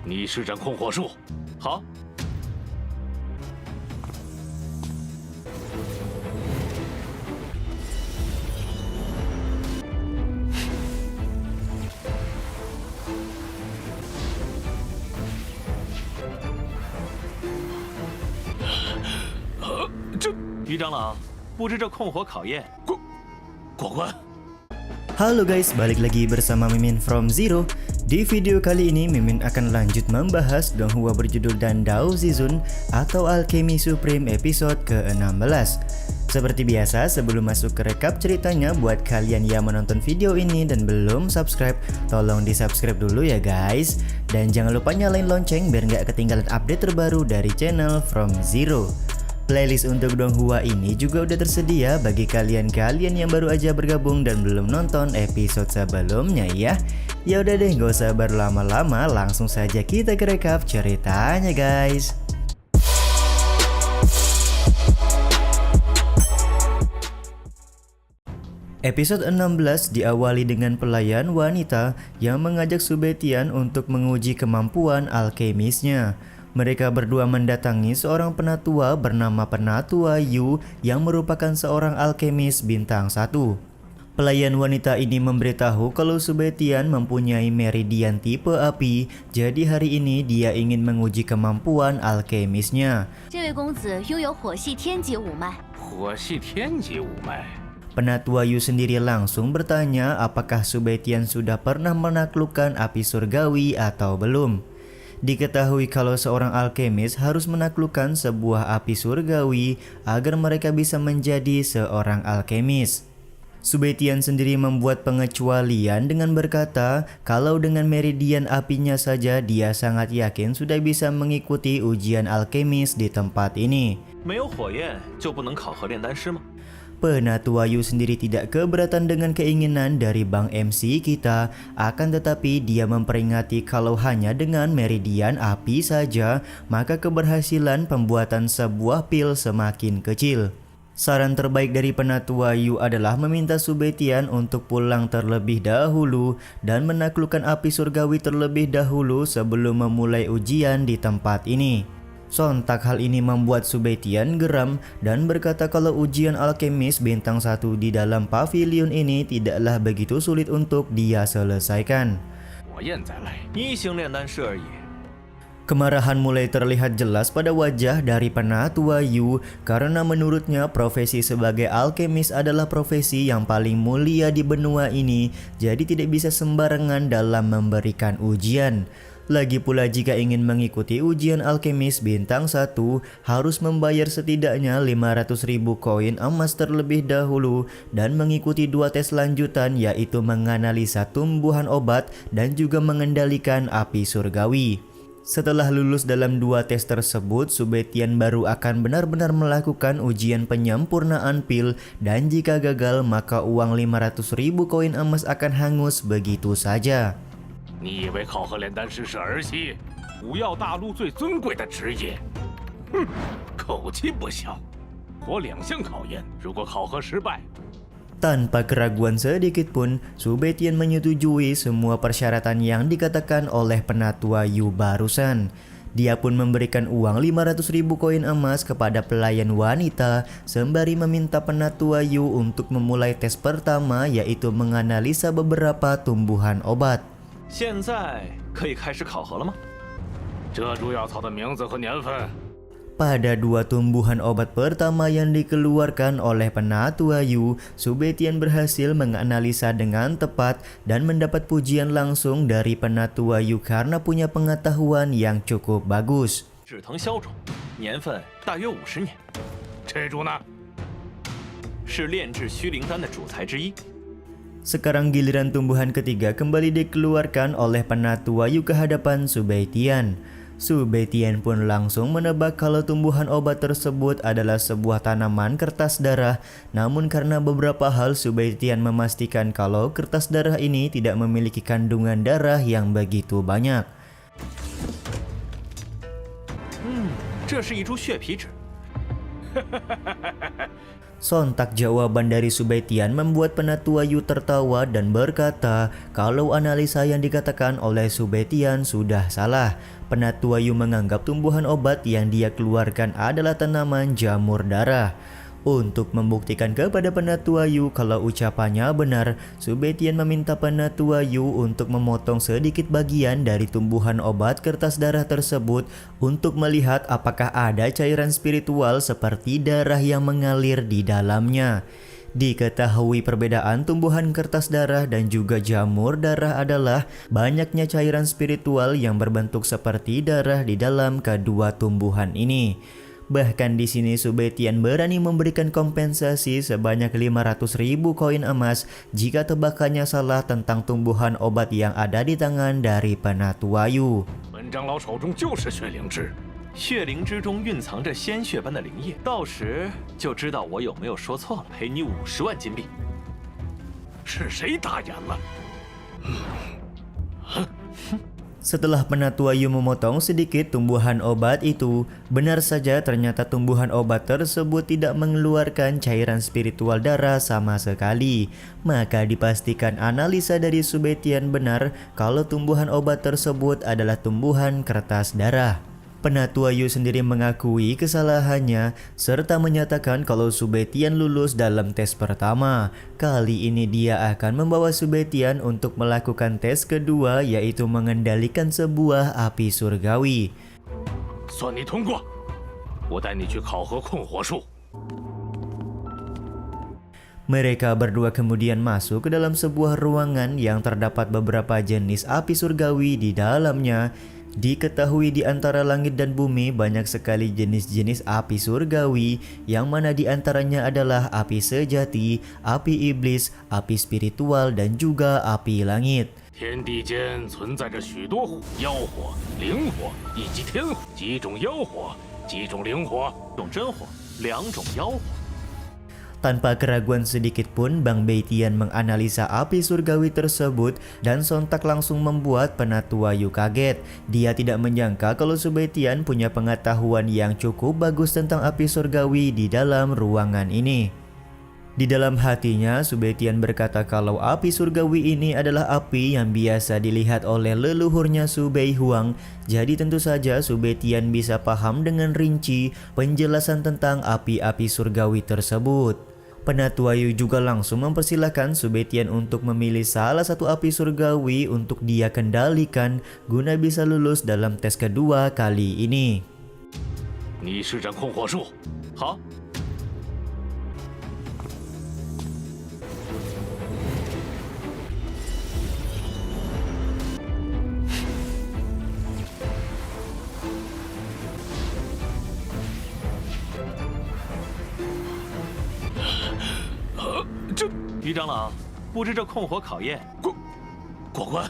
你施展控火术，好。于长老，布置这控火考验，过关。 Halo guys, balik lagi bersama Mimin from Zero. Di video kali ini Mimin akan lanjut membahas Donghua berjudul Dandao Zizun atau Alchemy Supreme episode ke-16. Seperti biasa, sebelum masuk ke rekap ceritanya, buat kalian yang menonton video ini dan belum subscribe, tolong di subscribe dulu ya guys. Dan jangan lupa nyalain lonceng biar nggak ketinggalan update terbaru dari channel From Zero. Playlist untuk Donghua ini juga udah tersedia bagi kalian-kalian yang baru aja bergabung dan belum nonton episode sebelumnya ya. Ya udah deh, gak usah berlama-lama, langsung saja kita ke rekap ceritanya guys. Episode 16 diawali dengan pelayan wanita yang mengajak Subetian untuk menguji kemampuan alkemisnya. Mereka berdua mendatangi seorang penatua bernama Penatua Yu yang merupakan seorang alkemis bintang 1. Pelayan wanita ini memberitahu kalau Subetian mempunyai meridian tipe api, jadi hari ini dia ingin menguji kemampuan alkemisnya. Penatua Yu sendiri langsung bertanya apakah Subetian sudah pernah menaklukkan api surgawi atau belum. Diketahui kalau seorang alkemis harus menaklukkan sebuah api surgawi agar mereka bisa menjadi seorang alkemis. Subetian sendiri membuat pengecualian dengan berkata kalau dengan meridian apinya saja dia sangat yakin sudah bisa mengikuti ujian alkemis di tempat ini. Penatua Yu sendiri tidak keberatan dengan keinginan dari Bang MC kita, akan tetapi dia memperingatkan kalau hanya dengan meridian api saja, maka keberhasilan pembuatan sebuah pil semakin kecil. Saran terbaik dari Penatua Yu adalah meminta Subetian untuk pulang terlebih dahulu dan menaklukkan api surgawi terlebih dahulu sebelum memulai ujian di tempat ini. Sontak hal ini membuat Subetian geram dan berkata kalau ujian alkemis bintang 1 di dalam pavilion ini tidaklah begitu sulit untuk dia selesaikan. Kemarahan mulai terlihat jelas pada wajah dari Penatua Yu karena menurutnya profesi sebagai alkemis adalah profesi yang paling mulia di benua ini, jadi tidak bisa sembarangan dalam memberikan ujian. Lagi pula jika ingin mengikuti ujian alkemis bintang 1 harus membayar setidaknya 500.000 koin emas terlebih dahulu dan mengikuti 2 tes lanjutan yaitu menganalisa tumbuhan obat dan juga mengendalikan api surgawi. Setelah lulus dalam 2 tes tersebut, Subetian baru akan benar-benar melakukan ujian penyempurnaan pil dan jika gagal maka uang 500.000 koin emas akan hangus begitu saja. 你以为考核炼丹师是儿戏？武耀大陆最尊贵的职业。哼，口气不小。我2项考验，如果考核失败。 Tanpa keraguan sedikit pun, Subetian menyetujui semua persyaratan yang dikatakan oleh Penatua Yu barusan. Dia pun memberikan uang 500.000 koin emas kepada pelayan wanita sembari meminta Penatua Yu untuk memulai tes pertama yaitu menganalisa beberapa tumbuhan obat. 现在可以开始考核了吗？这株药草的名字和年份。 Pada 2 tumbuhan obat pertama yang dikeluarkan oleh Penatua Yu, Subetian berhasil menganalisa dengan tepat dan mendapat pujian langsung dari Penatua Yu karena punya pengetahuan yang cukup bagus. 止疼消肿，年份大约50年。这株呢？是炼制虚灵丹的主材之一。 Sekarang giliran tumbuhan ketiga kembali dikeluarkan oleh Penatua Yu ke hadapan Subetian. Subetian pun langsung menebak kalau tumbuhan obat tersebut adalah sebuah tanaman kertas darah. Namun karena beberapa hal Subetian memastikan kalau kertas darah ini tidak memiliki kandungan darah yang begitu banyak. 这是一株血皮纸。Sontak jawaban dari Subetian membuat Penatua Yu tertawa dan berkata kalau analisa yang dikatakan oleh Subetian sudah salah. Penatua Yu menganggap tumbuhan obat yang dia keluarkan adalah tanaman jamur darah. Untuk membuktikan kepada Penatua Yu kalau ucapannya benar, Subetian meminta Penatua Yu untuk memotong sedikit bagian dari tumbuhan obat kertas darah tersebut untuk melihat apakah ada cairan spiritual seperti darah yang mengalir di dalamnya. Diketahui perbedaan tumbuhan kertas darah dan juga jamur darah adalah banyaknya cairan spiritual yang berbentuk seperti darah di dalam kedua tumbuhan ini. Bahkan di sini Subetian berani memberikan kompensasi sebanyak 500.000 koin emas jika tebakannya salah tentang tumbuhan obat yang ada di tangan dari Penatua Yu. 本长老手中就是血灵芝，血灵之中蕴藏着鲜血般的灵液，到时就知道我有没有说错了，赔你50万金币。是谁打眼了？ Setelah Penatua Yu memotong sedikit tumbuhan obat itu, benar saja ternyata tumbuhan obat tersebut tidak mengeluarkan cairan spiritual darah sama sekali. Maka dipastikan analisa dari Subetian benar kalau tumbuhan obat tersebut adalah tumbuhan kertas darah. Penatua Yu sendiri mengakui kesalahannya serta menyatakan kalau Subetian lulus dalam tes pertama. Kali ini dia akan membawa Subetian untuk melakukan tes kedua, yaitu mengendalikan sebuah api surgawi. 算你通过，我带你去考核困火术。 Mereka berdua kemudian masuk ke dalam sebuah ruangan yang terdapat beberapa jenis api surgawi di dalamnya. Diketahui di antara langit dan bumi banyak sekali jenis-jenis api surgawi, yang mana di antaranya adalah api sejati, api iblis, api spiritual, dan juga api langit. 天地间存在着许多妖火、灵火以及天火，几种妖火，几种灵火， 种真火，2种妖火。 Tanpa keraguan sedikit pun, Bang Beitian menganalisa api surgawi tersebut dan sontak langsung membuat Penatua Yu kaget. Dia tidak menyangka kalau Subetian punya pengetahuan yang cukup bagus tentang api surgawi di dalam ruangan ini. Di dalam hatinya, Subetian berkata kalau api surgawi ini adalah api yang biasa dilihat oleh leluhurnya Subei Huang. Jadi tentu saja Subetian bisa paham dengan rinci penjelasan tentang api-api surgawi tersebut. Penatua Yu juga langsung mempersilahkan Subetian untuk memilih salah satu api surgawi untuk dia kendalikan guna bisa lulus dalam tes kedua kali ini. 你施展控火术， 好， 于长老，布置这控火考验， 过关。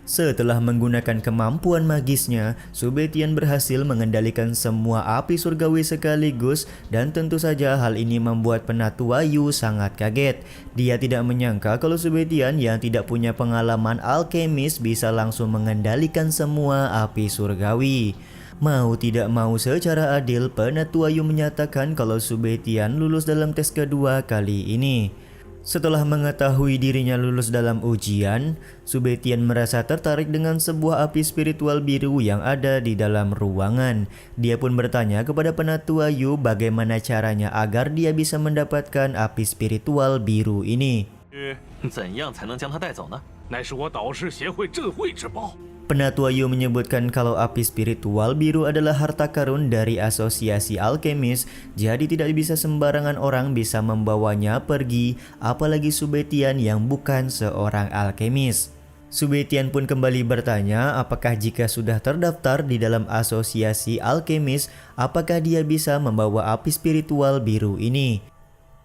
Setelah menggunakan kemampuan magisnya, Subetian berhasil mengendalikan semua api surgawi sekaligus dan tentu saja hal ini membuat Penatua Yu sangat kaget. Dia tidak menyangka kalau Subetian yang tidak punya pengalaman alkemis bisa langsung mengendalikan semua api surgawi. Mau tidak mau secara adil, Penatua Yu menyatakan kalau Subetian lulus dalam tes kedua kali ini. Setelah mengetahui dirinya lulus dalam ujian, Subetian merasa tertarik dengan sebuah api spiritual biru yang ada di dalam ruangan. Dia pun bertanya kepada Penatua Yu bagaimana caranya agar dia bisa mendapatkan api spiritual biru ini. 怎样才能将它带走呢？ 乃是我导师协会镇会之宝。 Penatua Yu menyebutkan kalau api spiritual biru adalah harta karun dari asosiasi alkemis, jadi tidak bisa sembarangan orang bisa membawanya pergi, apalagi Subetian yang bukan seorang alkemis. Subetian pun kembali bertanya apakah jika sudah terdaftar di dalam asosiasi alkemis, apakah dia bisa membawa api spiritual biru ini.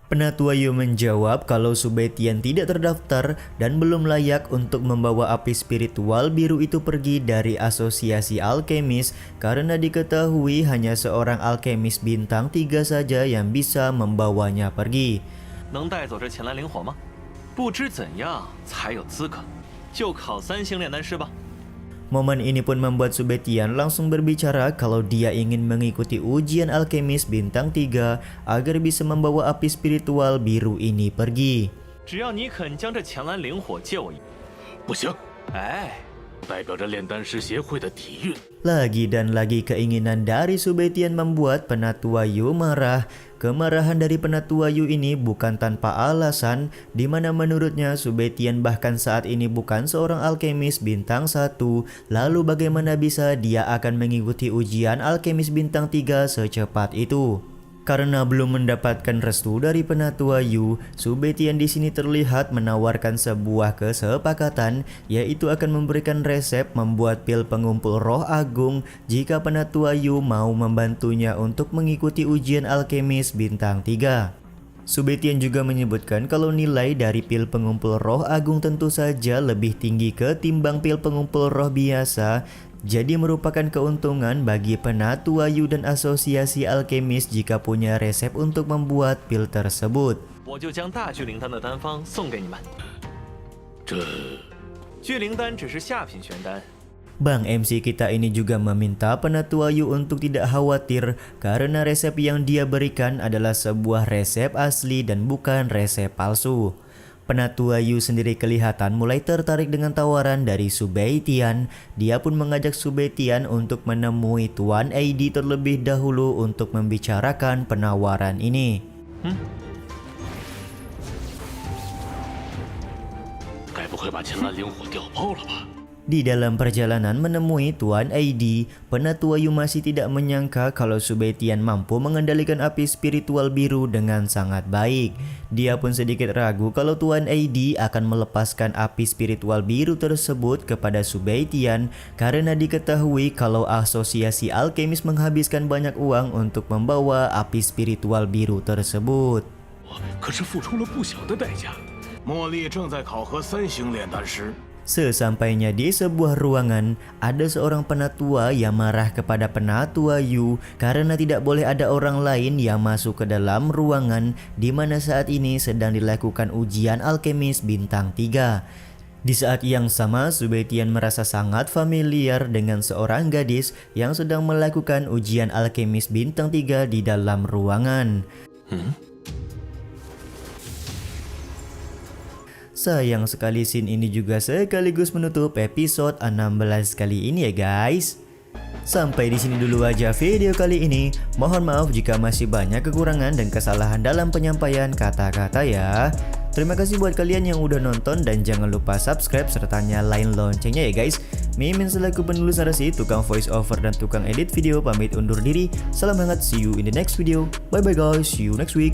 Penatua Yu menjawab kalau Subetian tidak terdaftar dan belum layak untuk membawa api spiritual biru itu pergi dari asosiasi alkemis karena diketahui hanya seorang alkemis bintang 3 saja yang bisa membawanya pergi. 能带走这前蓝灵火吗？不知怎样才有资格，就考3星炼丹师吧。Momen ini pun membuat Sube Tian langsung berbicara kalau dia ingin mengikuti ujian alkemis bintang 3 agar bisa membawa api spiritual biru ini pergi. 只要你肯将这强蓝灵火借我一， 不行， 哎， 代表着炼丹师协会的底蕴。 Lagi dan lagi keinginan dari Sube Tian membuat Penatua Yu marah. Kemarahan dari Penatua Yu ini bukan tanpa alasan, di mana menurutnya Sube Tian bahkan saat ini bukan seorang alkemis bintang 1. Lalu bagaimana bisa dia akan mengikuti ujian alkemis bintang 3 secepat itu? Karena belum mendapatkan restu dari Penatua Yu, Sube Tian di sini terlihat menawarkan sebuah kesepakatan, yaitu akan memberikan resep membuat pil pengumpul roh agung jika Penatua Yu mau membantunya untuk mengikuti ujian alkemis bintang 3. Sube Tian juga menyebutkan kalau nilai dari pil pengumpul roh agung tentu saja lebih tinggi ketimbang pil pengumpul roh biasa. Jadi merupakan keuntungan bagi Penatua Yu dan asosiasi alkemis jika punya resep untuk membuat pil tersebut. 我就将大聚灵丹的丹方送给你们。这聚灵丹只是下品玄丹， Bang MC kita ini juga meminta Penatua Yu untuk tidak khawatir karena resep yang dia berikan adalah sebuah resep asli dan bukan resep palsu. Penatua Yu sendiri kelihatan mulai tertarik dengan tawaran dari Sube Tian. Dia pun mengajak Sube Tian untuk menemui Tuan AD terlebih dahulu untuk membicarakan penawaran ini. 该不会把强蓝灵火调包了吧？ Di dalam perjalanan menemui Tuan AD, Penatua Yu masih tidak menyangka kalau Sube Tian mampu mengendalikan api spiritual biru dengan sangat baik. Dia pun sedikit ragu kalau Tuan AD akan melepaskan api spiritual biru tersebut kepada Sube Tian karena diketahui kalau asosiasi alkemis menghabiskan banyak uang untuk membawa api spiritual biru tersebut. 我可是付出了不小的代价。茉莉正在考核3星炼丹师。 Sesampainya di sebuah ruangan, ada seorang penatua yang marah kepada Penatua Yu karena tidak boleh ada orang lain yang masuk ke dalam ruangan di mana saat ini sedang dilakukan ujian alkemis bintang 3. Di saat yang sama, Sube Tian merasa sangat familiar dengan seorang gadis yang sedang melakukan ujian alkemis bintang 3 di dalam ruangan. Sayang sekali scene ini juga sekaligus menutup episode 16 kali ini ya guys. Sampai di sini dulu aja video kali ini. Mohon maaf jika masih banyak kekurangan dan kesalahan dalam penyampaian kata-kata ya. Terima kasih buat kalian yang udah nonton dan jangan lupa subscribe serta nyalain loncengnya ya guys. Mimin selaku penulis narasi, tukang voice over dan tukang edit video pamit undur diri. Salam hangat, see you in the next video. Bye bye guys, see you next week.